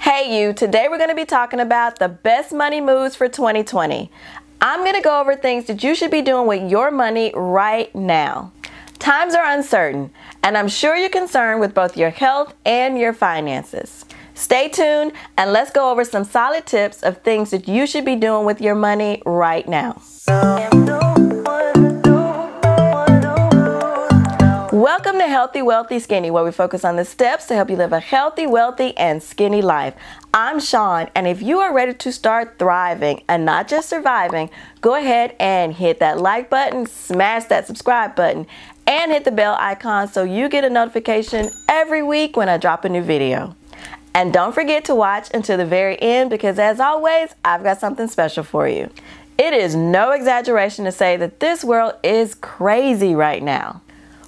Hey you, today we're going to be talking about the best money moves for 2020. I'm going to go over things that you should be doing with your money right now. Times are uncertain, and I'm sure you're concerned with both your health and your finances. Stay tuned and let's go over some solid tips of things that you should be doing with your money right now. Welcome to Healthy, Wealthy, Skinny, where we focus on the steps to help you live a healthy, wealthy, and skinny life. I'm Sean, and if you are ready to start thriving and not just surviving, go ahead and hit that like button, smash that subscribe button, and hit the bell icon so you get a notification every week when I drop a new video. And don't forget to watch until the very end because, as always, I've got something special for you. It is no exaggeration to say that this world is crazy right now.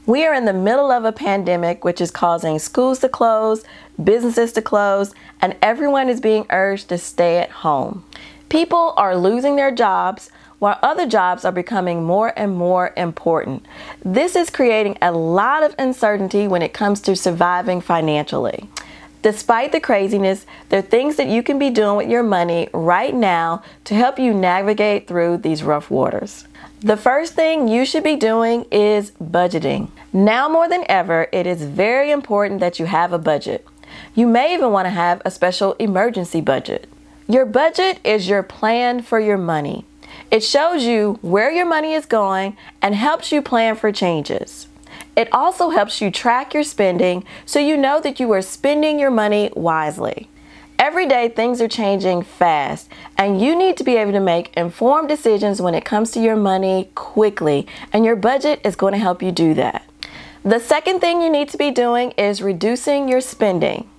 We are in the middle of a pandemic which is causing schools to close, businesses to close, and everyone is being urged to stay at home. People are losing their jobs while other jobs are becoming more and more important. This is creating a lot of uncertainty when it comes to surviving financially. Despite the craziness, there are things that you can be doing with your money right now to help you navigate through these rough waters. The first thing you should be doing is budgeting. Now more than ever, it is very important that you have a budget. You may even want to have a special emergency budget. Your budget is your plan for your money. It shows you where your money is going and helps you plan for changes. It also helps you track your spending so you know that you are spending your money wisely. Every day things are changing fast and you need to be able to make informed decisions when it comes to your money quickly, and your budget is going to help you do that. The second thing you need to be doing is reducing your spending.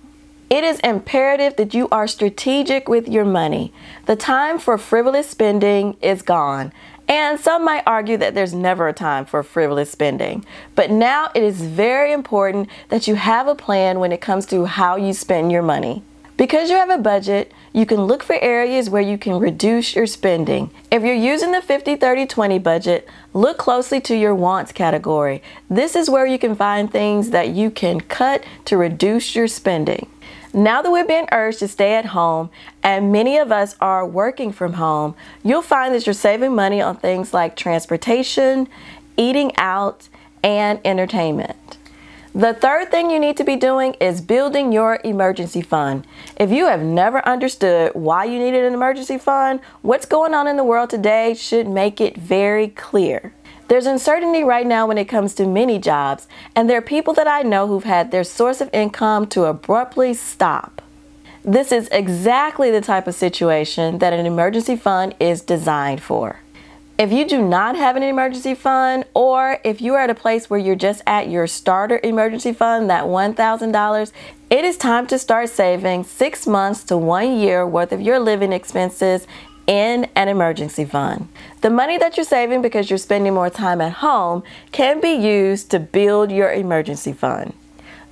It is imperative that you are strategic with your money. The time for frivolous spending is gone. And some might argue that there's never a time for frivolous spending. But now it is very important that you have a plan when it comes to how you spend your money. Because you have a budget, you can look for areas where you can reduce your spending. If you're using the 50-30-20 budget, look closely to your wants category. This is where you can find things that you can cut to reduce your spending. Now that we're being urged to stay at home and many of us are working from home, you'll find that you're saving money on things like transportation, eating out, and entertainment. The third thing you need to be doing is building your emergency fund. If you have never understood why you needed an emergency fund, what's going on in the world today should make it very clear. There's uncertainty right now when it comes to many jobs, and there are people that I know who've had their source of income to abruptly stop. This is exactly the type of situation that an emergency fund is designed for. If you do not have an emergency fund, or if you are at a place where you're just at your starter emergency fund, that $1,000, it is time to start saving 6 months to 1 year worth of your living expenses in an emergency fund. The money that you're saving because you're spending more time at home can be used to build your emergency fund.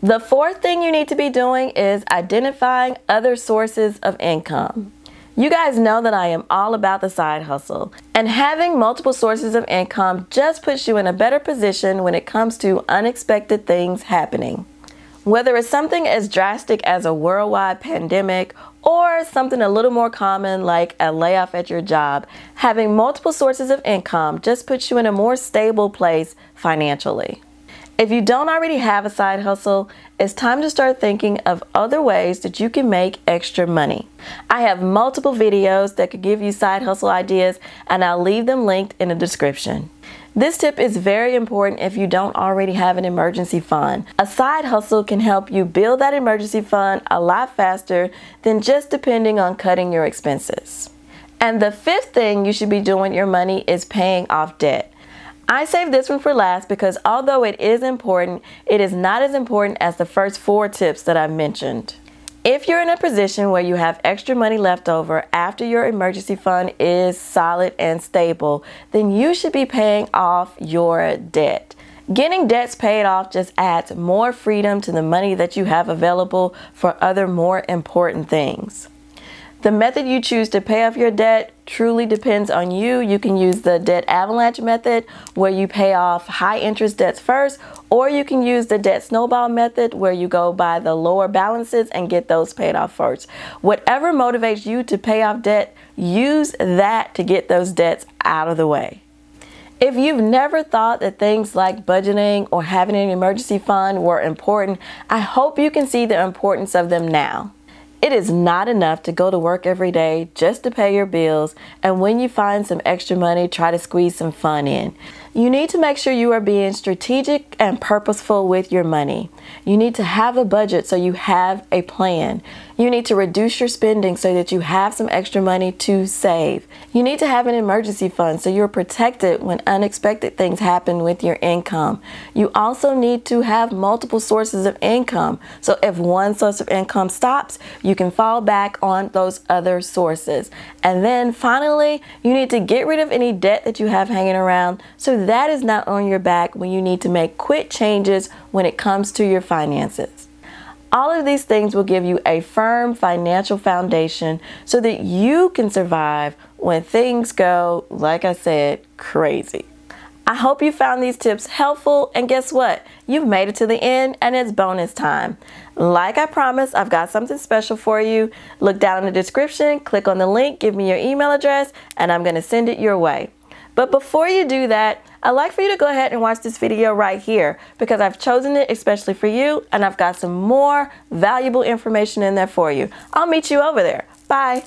The fourth thing you need to be doing is identifying other sources of income. You guys know that I am all about the side hustle, and having multiple sources of income just puts you in a better position when it comes to unexpected things happening. Whether it's something as drastic as a worldwide pandemic or something a little more common like a layoff at your job, having multiple sources of income just puts you in a more stable place financially. If you don't already have a side hustle, it's time to start thinking of other ways that you can make extra money. I have multiple videos that could give you side hustle ideas, and I'll leave them linked in the description. This tip is very important if you don't already have an emergency fund. A side hustle can help you build that emergency fund a lot faster than just depending on cutting your expenses. And the fifth thing you should be doing with your money is paying off debt. I saved this one for last because although it is important, it is not as important as the first 4 tips that I mentioned. If you're in a position where you have extra money left over after your emergency fund is solid and stable, then you should be paying off your debt. Getting debts paid off just adds more freedom to the money that you have available for other more important things. The method you choose to pay off your debt truly depends on you. You can use the debt avalanche method where you pay off high interest debts first, or you can use the debt snowball method where you go by the lower balances and get those paid off first. Whatever motivates you to pay off debt, use that to get those debts out of the way. If you've never thought that things like budgeting or having an emergency fund were important, I hope you can see the importance of them now. It is not enough to go to work every day just to pay your bills, and when you find some extra money, try to squeeze some fun in. You need to make sure you are being strategic and purposeful with your money. You need to have a budget so you have a plan. You need to reduce your spending so that you have some extra money to save. You need to have an emergency fund so you're protected when unexpected things happen with your income. You also need to have multiple sources of income. So if one source of income stops, you can fall back on those other sources. And then finally, you need to get rid of any debt that you have hanging around so that is not on your back when you need to make quick changes when it comes to your finances. All of these things will give you a firm financial foundation so that you can survive when things go, like I said, crazy. I hope you found these tips helpful, and guess what? You've made it to the end and it's bonus time. Like I promised, I've got something special for you. Look down in the description, click on the link, give me your email address, and I'm going to send it your way. But before you do that, I'd like for you to go ahead and watch this video right here because I've chosen it especially for you, and I've got some more valuable information in there for you. I'll meet you over there. Bye.